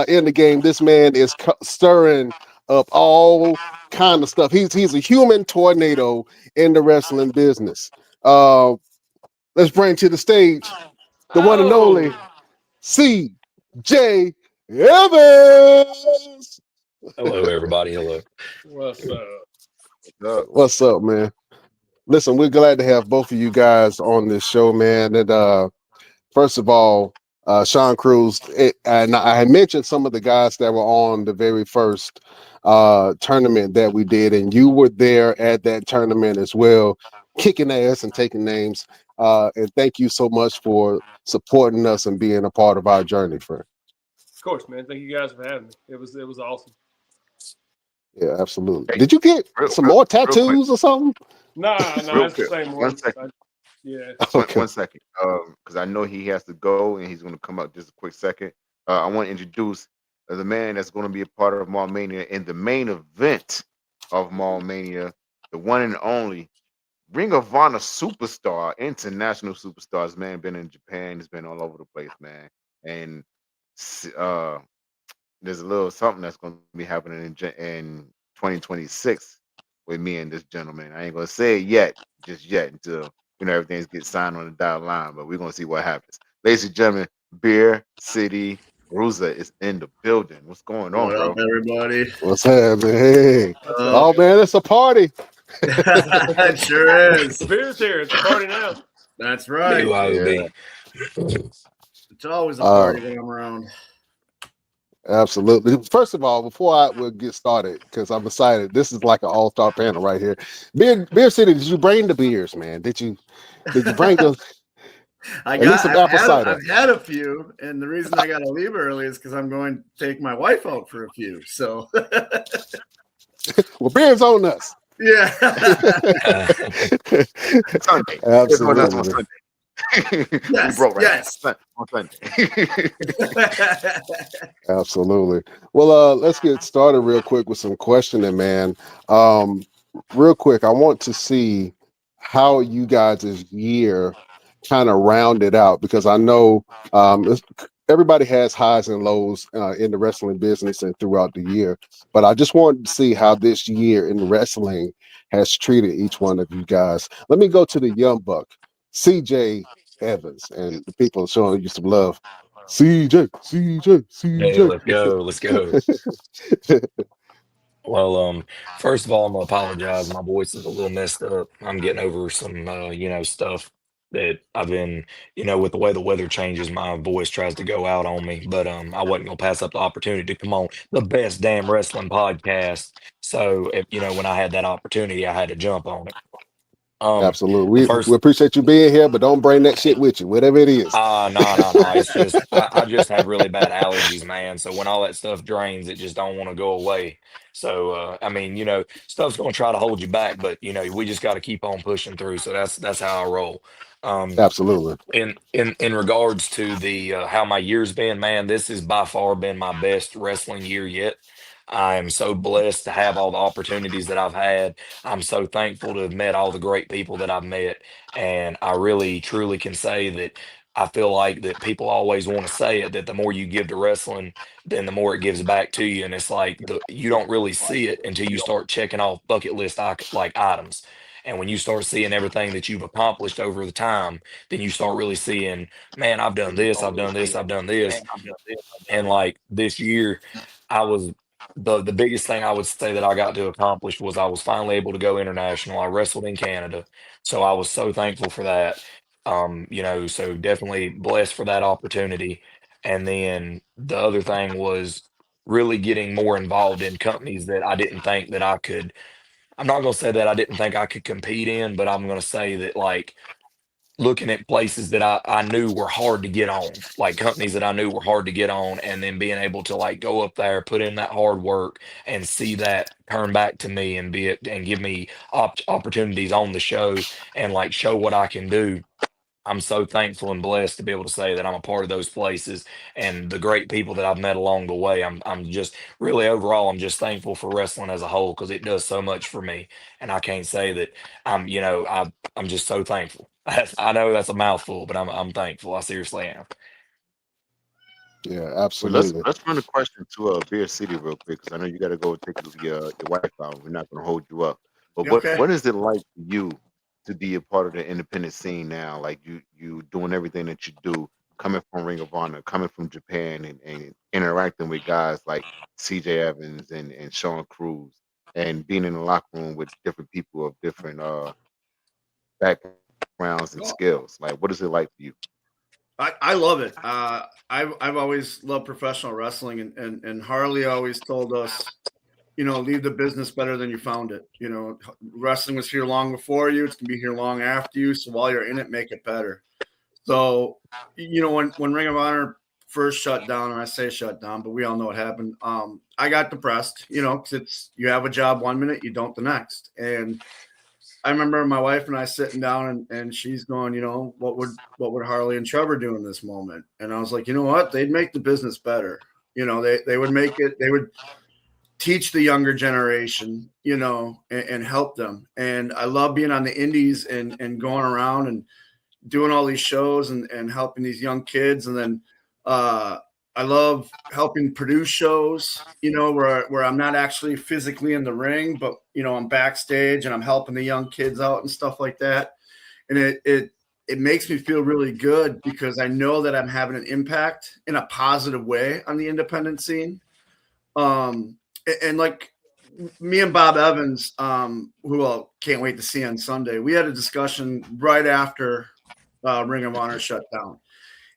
in the game. This man is stirring up all kind of stuff. He's a human tornado in the wrestling business. Uh, let's bring to the stage the one and only Oh, C.J. Evans. Hello, everybody. Hello. what's up? What's up, man? Listen, we're glad to have both of you guys on this show, man. And first of all, Sean Cruz, and I had mentioned some of the guys that were on the very first tournament that we did, and you were there at that tournament as well, kicking ass and taking names. And thank you so much for supporting us and being a part of our journey, friend. Of course, man. Thank you guys for having me. It was awesome. Yeah, absolutely. Hey, Did you get real, some real, more real quick, tattoos or something? Nah, real it's the quick. same One one. second. Yeah. One, Okay. one second. Because I know he has to go and he's going to come up just a quick second. I want to introduce the man that's going to be a part of Mall Mania in the main event of Mall Mania, the one and only Ring of Honor superstar, international superstars. Man, been in Japan, he's been all over the place, man. And uh, there's a little something that's going to be happening in 2026 with me and this gentleman. I ain't going to say it yet, just yet, until everything's get signed on the dotted line. But we're going to see what happens. Ladies and gentlemen, Beer City Bruiser is in the building. What's going on, What up, bro? everybody? What's happening? Hey. What's up, Oh, Uh, man? man, it's a party. it sure is. Beer's here. It's a party now. That's right. Yeah. BYOB. It's always a Uh, party when I'm around. Absolutely. First of all, before I will get started, because I'm excited, this is like an all-star panel right here. Beer City, did you bring the beers, man? Did you bring the at least some apple cider? I've had a few, and the reason I got to leave early is because I'm going to take my wife out for a few. So, Well, beer's on us. yeah. Sunday. It's on us on Absolutely. Sunday. We Yes, broke right yes. now. On Sunday. Absolutely. Well, let's get started real quick with some questioning, man. Real quick, I want to see how you guys' year kind of rounded out because I know everybody has highs and lows in the wrestling business and throughout the year. But I just wanted to see how this year in wrestling has treated each one of you guys. Let me go to the young buck, CJ Evans, and the people showing you some love. CJ, CJ, Hey, CJ. let's go. Let's go. Well, first of all, I'm gonna apologize. My voice is a little messed up. I'm getting over some, stuff that I've been, with the way the weather changes, my voice tries to go out on me. But I wasn't gonna pass up the opportunity to come on the best damn wrestling podcast. So, if, when I had that opportunity, I had to jump on it. Absolutely. The We first appreciate you being here, but don't bring that shit with you, whatever it is. No, no, no. It's just I just have really bad allergies, man. So when all that stuff drains, it just don't want to go away. So I mean, stuff's gonna try to hold you back, but we just got to keep on pushing through. So that's how I roll. Um, Absolutely. in regards to the how my year's been, man, this has by far been my best wrestling year yet. I am so blessed to have all the opportunities that I've had. I'm so thankful to have met all the great people that I've met, and I really truly can say that I feel like that people always want to say it, that the more you give to wrestling, then the more it gives back to you. And it's like you don't really see it until you start checking off bucket list like items. And when you start seeing everything that you've accomplished over the time, then you start really seeing, man, I've done this, I've done this, I've done this. And like this year, I was the biggest thing I would say that I got to accomplish was I was finally able to go international. I wrestled in Canada. So I was so thankful for that. So definitely blessed for that opportunity. And then the other thing was really getting more involved in companies that I didn't think that I could. I'm not going to say that I didn't think I could compete in, but I'm going to say that like looking at places that I knew were hard to get on, like companies that I knew were hard to get on, and then being able to like go up there, put in that hard work, and see that turn back to me and be it and give me opportunities on the show and like show what I can do. I'm so thankful and blessed to be able to say that I'm a part of those places and the great people that I've met along the way. I'm just really overall I'm just thankful for wrestling as a whole because it does so much for me. And I can't say that I'm just so thankful. I know that's a mouthful, but I'm thankful. I seriously am. Yeah, Well, let's absolutely. let's run a question to Beer City real quick because I know you got to go take your wife out. We're not going to hold you up. But Okay. what is it like for you to be a part of the independent scene now? Like you doing everything that you do, coming from Ring of Honor, coming from Japan, and interacting with guys like C.J. Evans and Sean Cruz, and being in the locker room with different people of different backgrounds and skills. Like, what is it like for you? I love it. I've always loved professional wrestling, and Harley always told us, leave the business better than you found it. Wrestling was here long before you. It's gonna be here long after you. So while you're in it, make it better. So, when Ring of Honor first shut down, and I say shut down, but we all know what happened. I got depressed, because you have a job one minute, you don't the next, and I remember my wife and I sitting down and she's going, what would Harley and Trevor do in this moment? And I was like, you know what? They'd make the business better. They would make it, they would teach the younger generation, and help them. And I love being on the indies and going around and doing all these shows and helping these young kids. And then I love helping produce shows, where I'm not actually physically in the ring, but I'm backstage and I'm helping the young kids out and stuff like that. And it makes me feel really good because I know that I'm having an impact in a positive way on the independent scene. And like me and Bob Evans, who I can't wait to see on Sunday, we had a discussion right after Ring of Honor shut down.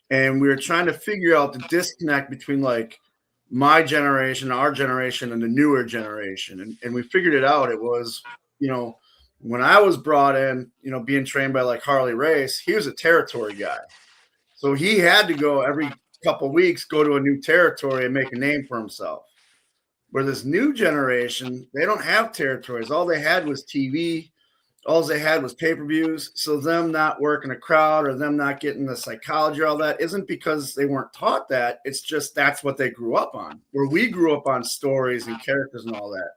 And we were trying to figure out the disconnect between like my generation, our generation, and the newer generation. And we figured it out. It was, when I was brought in, being trained by like Harley Race, he was a territory guy. So he had to go every couple of weeks, go to a new territory and make a name for himself. Where this new generation, they don't have territories. All they had was TV. All they had was pay-per-views. So them not working a crowd or them not getting the psychology, all that isn't because they weren't taught that. It's just that's what they grew up on. Where we grew up on stories and characters and all that.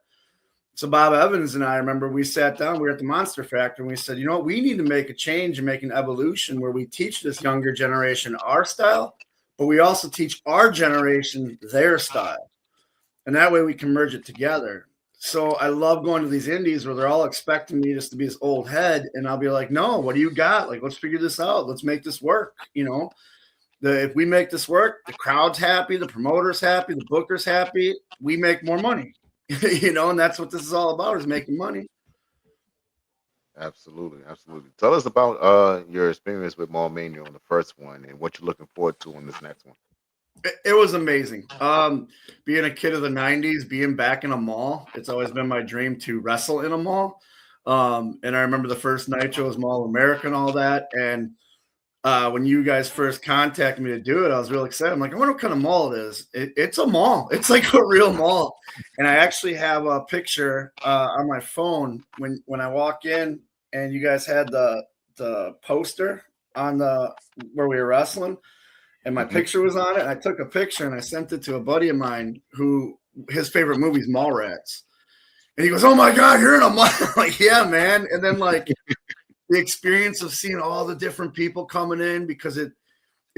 So Bob Evans and I remember we sat down, we were at the Monster Factory, and we said, we need to make a change and make an evolution where we teach this younger generation our style, but we also teach our generation their style. And that way we can merge it together. So I love going to these indies where they're all expecting me just to be this old head. And I'll be like, no, what do you got? Like, let's figure this out. Let's make this work. If we make this work, the crowd's happy, the promoter's happy, the booker's happy, we make more money, and that's what this is all about, is making money. Absolutely, absolutely. Tell us about your experience with Mall Mania on the first one and what you're looking forward to on this next one. It was amazing. Being a kid of the 90s, being back in a mall, it's always been my dream to wrestle in a mall. And I remember the first Nitro was Mall America and all that. And when you guys first contacted me to do it, I was real excited. I'm like, I wonder what kind of mall it is. It's a mall. It's like a real mall. And I actually have a picture on my phone when I walk in and you guys had the poster on where we were wrestling. And my picture was on it. And I took a picture and I sent it to a buddy of mine who his favorite movie is Mallrats. And he goes, "Oh my God, you're in a mall." I'm like, yeah, man. And then like the experience of seeing all the different people coming in because it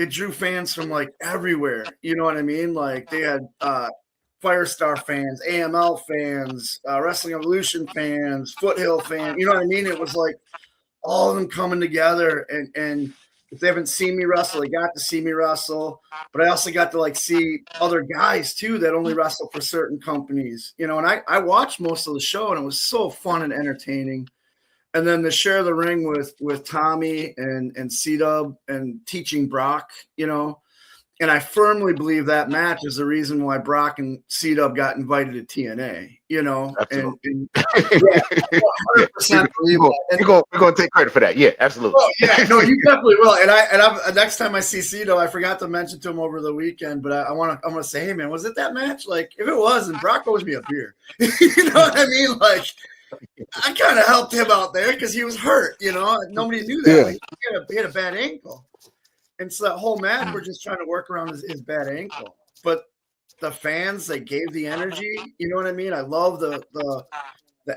drew fans from like everywhere. You know what I mean? Like they had Firestar fans, AML fans, Wrestling Evolution fans, Foothill fans. You know what I mean? It was like all of them coming together and if they haven't seen me wrestle, they got to see me wrestle. But I also got to like see other guys too that only wrestle for certain companies, and I watched most of the show and it was so fun and entertaining. And then to share the ring with Tommy and C-Dub and teaching Brock, and I firmly believe that match is the reason why Brock and C-Dub got invited to TNA, Absolutely. and yeah, 100% believe it. We're going to take credit for that. Yeah, absolutely. Oh, yeah, no, you definitely will. And I'm next time I see C-Dub, I forgot to mention to him over the weekend, but I'm gonna say, hey man, was it that match? Like, if it was, then Brock owes me a beer. You know what I mean? Like, I kind of helped him out there because he was hurt. Nobody knew that. Yeah. Like, he had a bad ankle. And so that whole match, we're just trying to work around his bad ankle. But the fans, they gave the energy. You know what I mean? I love the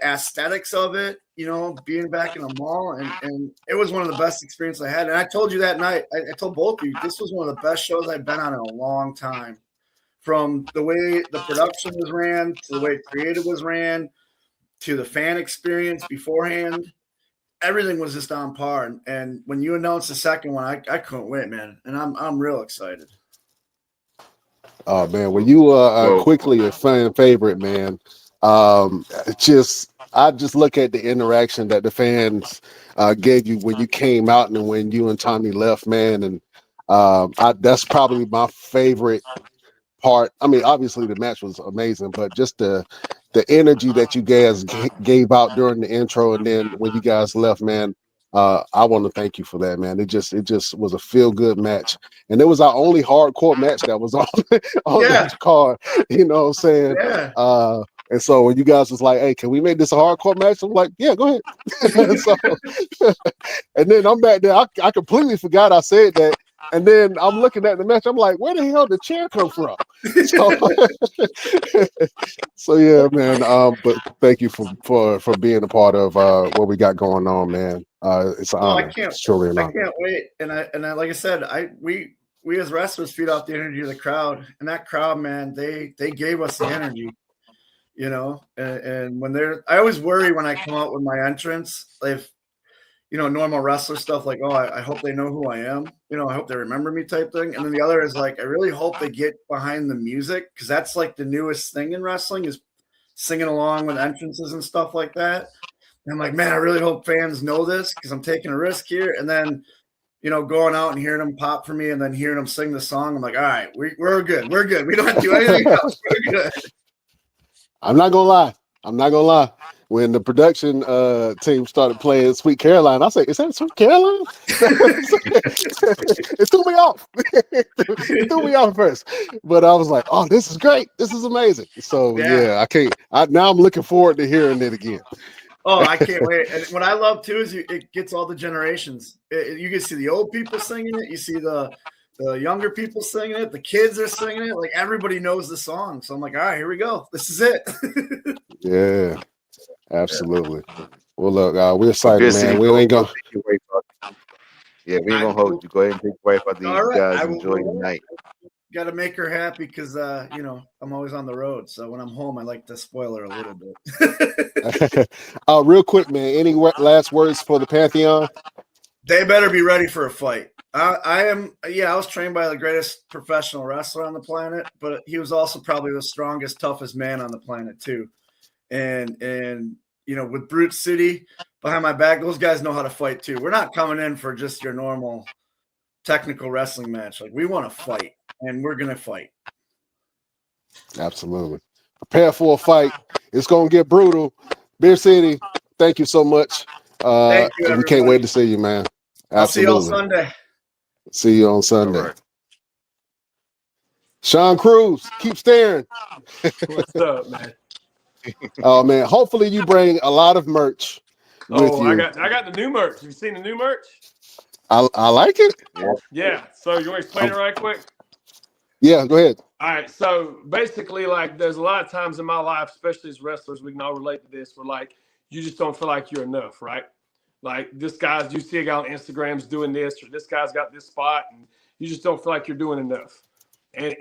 aesthetics of it. being back in the mall, and it was one of the best experiences I had. And I told you that night, I told both of you, this was one of the best shows I've been on in a long time. From the way the production was ran, to the way creative was ran, to the fan experience beforehand, everything was just on par. And when you announced the second one, I couldn't wait, man. And I'm real excited. Oh man, when you quickly a fan favorite, man, I just look at the interaction that the fans gave you when you came out and when you and Tommy left, man, and that's probably my favorite part. I mean, obviously the match was amazing, but just the energy that you guys gave out during the intro, and then when you guys left, man, I want to thank you for that, man. It just was a feel good match, and it was our only hardcore match that was on that card. You know what I'm saying? Yeah. And so when you guys was like, "Hey, can we make this a hardcore match?" I'm like, "Yeah, go ahead." So, and then I'm back there. I completely forgot I said that. And then I'm looking at the match. I'm like, where the hell did the chair come from? So yeah, man. But thank you for being a part of what we got going on, man. It's an honor. It's truly an honor. I can't wait. And I like I said, we as wrestlers feed off the energy of the crowd, and that crowd, man, they gave us the energy, And when I always worry when I come out with my entrance, if normal wrestler stuff like, oh, I hope they know who I am. I hope they remember me type thing. And then the other is like, I really hope they get behind the music, because that's like the newest thing in wrestling is singing along with entrances and stuff like that. And I'm like, man, I really hope fans know this, because I'm taking a risk here. And then, going out and hearing them pop for me and then hearing them sing the song, I'm like, all right, we're good. We're good. We don't have to do anything else. We're good. I'm not gonna lie. When the production team started playing Sweet Caroline, I said, "Is that Sweet Caroline?" It threw me off. It threw me off first, but I was like, "Oh, this is great! This is amazing!" So yeah, I can't. Now I'm looking forward to hearing it again. Oh, I can't wait! And what I love too is it gets all the generations. You can see the old people singing it. You see the younger people singing it. The kids are singing it. Like everybody knows the song. So I'm like, all right, here we go. This is it. Yeah. Absolutely. Well, look, we're excited, man. We ain't gonna. Yeah, we ain't gonna hold you. Go ahead and take away for these guys. I enjoy your night. Got to make her happy, because I'm always on the road. So when I'm home, I like to spoil her a little bit. Real quick, man. Any last words for the Pantheon? They better be ready for a fight. I was trained by the greatest professional wrestler on the planet, but he was also probably the strongest, toughest man on the planet too. And with Brute City behind my back, those guys know how to fight too. We're not coming in for just your normal technical wrestling match. Like, we want to fight, and we're gonna fight. Absolutely. Prepare for a fight. It's gonna get brutal. Beer City, thank you so much. Thank you, we can't wait to see you, man. Absolutely. I'll see you on Sunday. See you on Sunday. Right. Sean Cruz, keep staring. What's up, man? Oh man, hopefully you bring a lot of merch with you. I got the new merch. Have you seen the new merch? I like it. Yeah. So you want to explain it right quick? Yeah, go ahead. All right. So basically, like, there's a lot of times in my life, especially as wrestlers, we can all relate to this, where like you just don't feel like you're enough, right? Like, you see a guy on Instagram's doing this, or this guy's got this spot, and you just don't feel like you're doing enough. And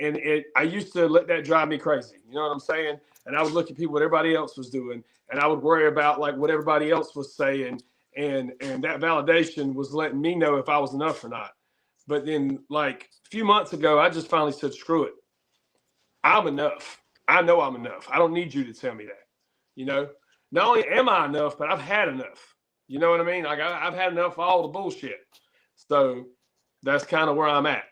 I used to let that drive me crazy. You know what I'm saying? And I would look at people, what everybody else was doing, and I would worry about like what everybody else was saying, and that validation was letting me know if I was enough or not. But then, like a few months ago, I just finally said, screw it. I'm enough. I know I'm enough. I don't need you to tell me that. Not only am I enough, but I've had enough. You know what I mean? Like, I've had enough of all the bullshit. So that's kind of where I'm at.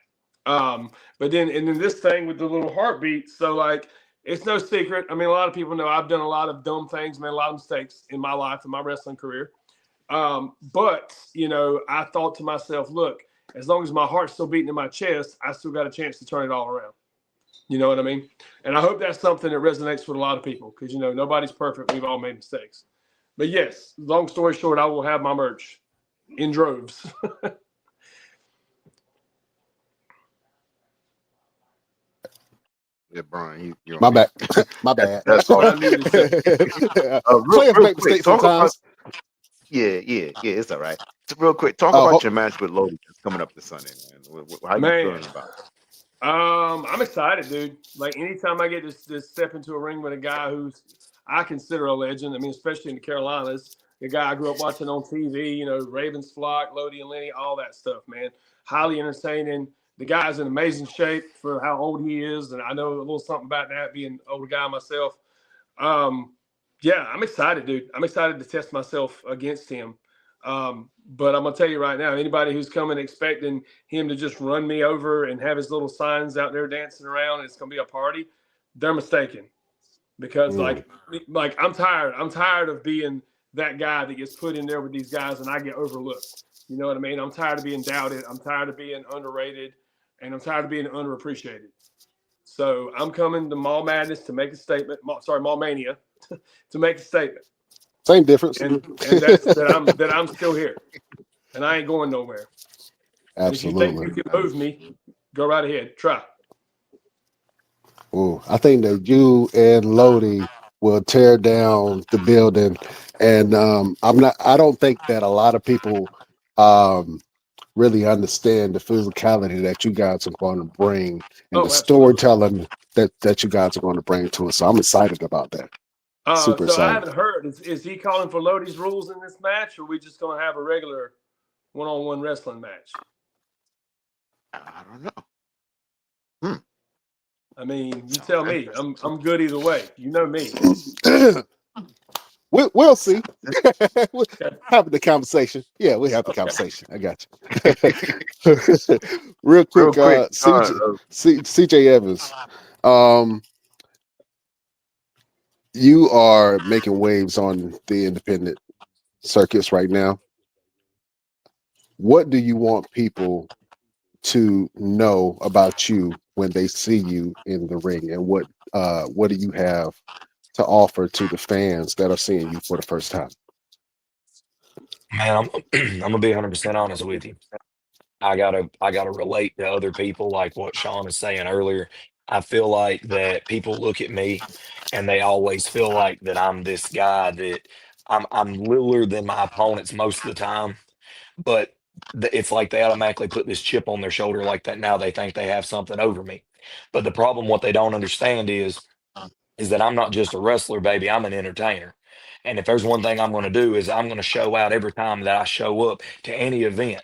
But then this thing with the little heartbeat. So like, it's no secret. I mean, a lot of people know I've done a lot of dumb things, made a lot of mistakes in my life, in my wrestling career. But I thought to myself, look, as long as my heart's still beating in my chest, I still got a chance to turn it all around. You know what I mean? And I hope that's something that resonates with a lot of people, because, nobody's perfect. We've all made mistakes. But yes, long story short, I will have my merch in droves. Yeah, Brian, my bad. My bad. That's all. Play make mistakes sometimes. yeah. It's all right. So real quick, talk Uh, about ho- your match with Lodi that's coming up this Sunday, man. How you Man, feeling about I'm excited, dude. Like anytime I get to step into a ring with a guy who's I consider a legend. I mean, especially in the Carolinas, the guy I grew up watching on TV. You know, Ravens flock, Lodi and Lenny, all that stuff, man. Highly entertaining. The guy's in amazing shape for how old he is, and I know a little something about that, being an older guy myself. Um, yeah, I'm excited, dude. I'm excited to test myself against him. But I'm gonna tell you right now, anybody who's coming expecting him to just run me over and have his little signs out there dancing around, and it's gonna be a party, they're mistaken. Because mm, like I'm tired. I'm tired of being that guy that gets put in there with these guys and I get overlooked. You know what I mean? I'm tired of being doubted. I'm tired of being underrated, and I'm tired of being underappreciated. So I'm coming to Mall Madness to make a statement. Mall Mania to make a statement, same difference. and that's that I'm still here, and I ain't going nowhere. And if you think Absolutely. you can move me, go right ahead, try. Ooh, I think that you and Lodi will tear down the building, and I'm not. I don't think that a lot of people um, really understand the physicality that you guys are going to bring and the Oh, absolutely. storytelling that you guys are going to bring to us. So I'm excited about that. Super So I excited. haven't heard. Is he calling for Lodi's rules in this match, or are we just gonna have a regular one-on-one wrestling match? I don't know. Hmm. I mean, you Sounds tell me. interesting. I'm good either way. You know me. We'll see. We're Okay. having the conversation. Yeah, we have the Okay. conversation. I got you. Real Real quick, quick, CJ Evans. Um, you are making waves on the independent circuits right now. What do you want people to know about you when they see you in the ring, and what do you have to offer to the fans that are seeing you for the first time? Man, I'm gonna be 100% honest with you. I gotta relate to other people like what Sean is saying earlier. I feel like that people look at me and they always feel like that I'm this guy that I'm littler than my opponents most of the time, but it's like they automatically put this chip on their shoulder like that now they think they have something over me. But the problem what they don't understand is that I'm not just a wrestler, baby, I'm an entertainer. And if there's one thing I'm going to do is I'm going to show out every time that I show up to any event.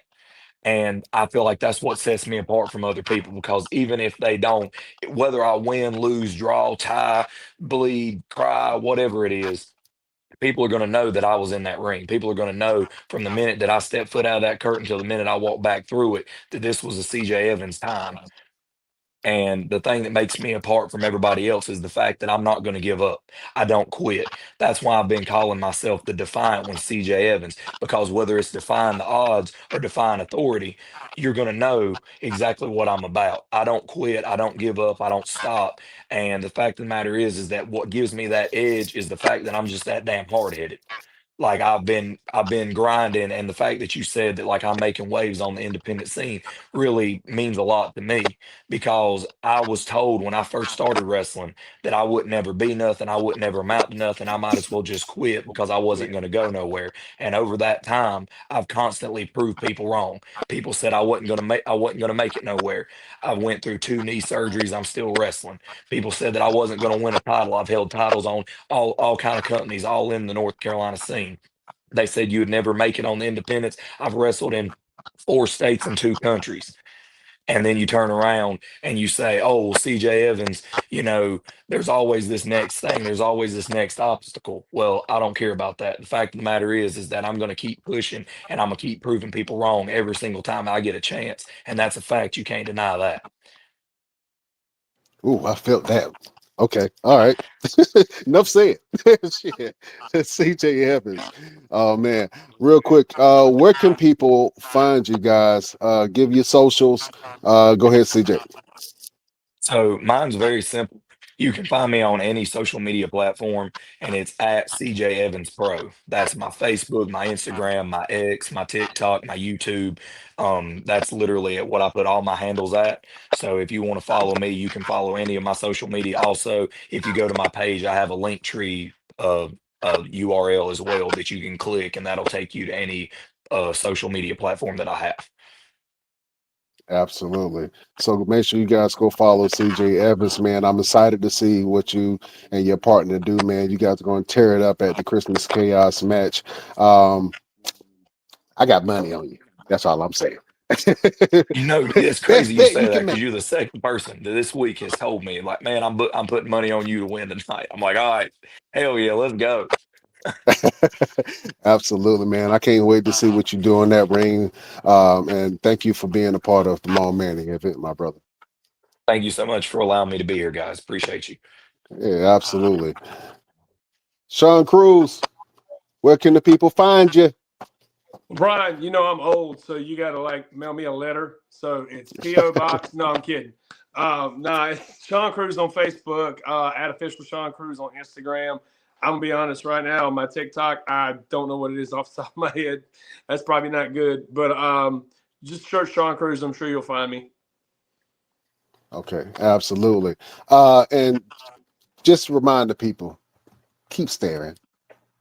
And I feel like that's what sets me apart from other people because even if they don't, whether I win, lose, draw, tie, bleed, cry, whatever it is, people are going to know that I was in that ring. People are going to know from the minute that I step foot out of that curtain till the minute I walk back through it that this was a CJ Evans time. And the thing that makes me apart from everybody else is the fact that I'm not going to give up. I don't quit. That's why I've been calling myself the Defiant one, CJ Evans, because whether it's defying the odds or defying authority, you're going to know exactly what I'm about. I don't quit. I don't give up. I don't stop. And the fact of the matter is that what gives me that edge is the fact that I'm just that damn hard headed. Like I've been grinding, and the fact that you said that like I'm making waves on the independent scene really means a lot to me because I was told when I first started wrestling that I would never be nothing, I would never amount to nothing, I might as well just quit because I wasn't going to go nowhere. And over that time I've constantly proved people wrong. People said I wasn't going to make it nowhere. I went through 2 knee surgeries, I'm still wrestling. People said that I wasn't going to win a title. I've held titles on all kind of companies all in the North Carolina scene. They said you would never make it on the independents. I've wrestled in 4 states and 2 countries. And then you turn around and you say, oh, well, CJ Evans, there's always this next thing. There's always this next obstacle. Well, I don't care about that. The fact of the matter is that I'm going to keep pushing and I'm going to keep proving people wrong every single time I get a chance. And that's a fact. You can't deny that. Ooh, I felt that. Okay, all right. Enough said. Shit. CJ Evans. Oh man. Real quick, where can people find you guys? Give your socials. Go ahead, CJ. So mine's very simple. You can find me on any social media platform, and it's at CJ Evans Pro. That's my Facebook, my Instagram, my X, my TikTok, my YouTube. That's literally what I put all my handles at. So if you want to follow me, you can follow any of my social media. Also, if you go to my page, I have a link tree URL as well that you can click, and that'll take you to any social media platform that I have. Absolutely. So make sure you guys go follow CJ Evans, man. I'm excited to see what you and your partner do, man. You guys are going to tear it up at the Christmas Chaos match. I got money on you. That's all I'm saying. You know, it's Best crazy you bet say you that can because make. you're the second person that this week has told me, like, man, I'm putting money on you to win tonight. I'm like, all right, hell yeah, let's go. Absolutely, man. I can't wait to see what you do in that ring. And thank you for being a part of the Mall Mania event, my brother. Thank you so much for allowing me to be here, guys. Appreciate you. Yeah, absolutely. Sean Cruz, where can the people find you? Brian, you know I'm old, so you got to like mail me a letter. So it's P.O. Box. No, I'm kidding. No, it's Sean Cruz on Facebook, at official Sean Cruz on Instagram. I'm gonna be honest right now, my TikTok, I don't know what it is off the top of my head. That's probably not good, but just search Sean Cruz. I'm sure you'll find me. Okay, absolutely. And just remind the people, keep staring.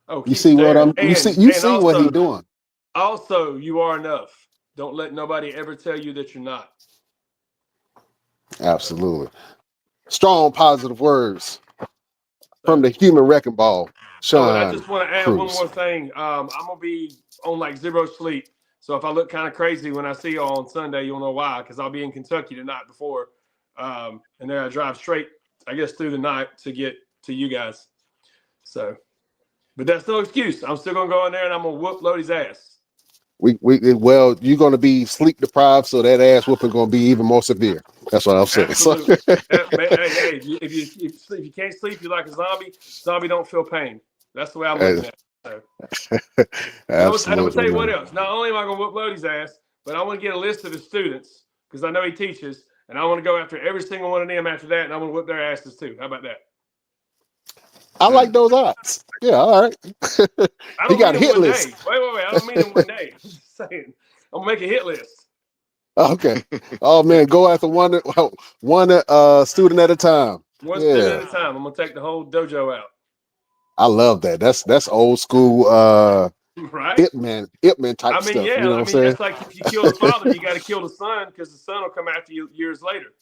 Oh, You keep see what staring, I'm you and see what he also, doing. you are enough. Don't let nobody ever tell you that you're not. So, Absolutely. Strong positive words from so the human wrecking ball, Oh, and I Sean just want to add one Cruz. more thing. I'm gonna be on like zero sleep, so if I look kind of crazy when I see y'all on Sunday, you'll know why. Because I'll be in Kentucky the night before, and then I drive straight, I guess, through the night to get to you guys. So, but that's no excuse. I'm still gonna go in there and I'm gonna whoop Lodi's ass. Well, you're gonna be sleep deprived, so that ass whooping gonna be even more severe. That's what I'm saying. So Absolutely. Hey, if you can't sleep, you're like a zombie. Zombie don't feel pain. That's the way I'm looking at it. So. And I'm gonna tell absolutely, you what man. else. Not only am I gonna whoop Lodi's ass, but I want to get a list of his students because I know he teaches, and I want to go after every single one of them after that, and I want to whip their asses too. How about that? I like those odds. Yeah, all right. I He don't got mean a in hit one day. list. Wait. I don't mean in one day. I'm just saying. I'm gonna make a hit list. Okay. Oh Yeah, man, go after one student at a time. one student Yeah. at a time. I'm gonna take the whole dojo out. I love that. That's old school Right? Ip Man type stuff. You know what I'm saying? That's like if you kill the father, you got to kill the son because the son will come after you years later.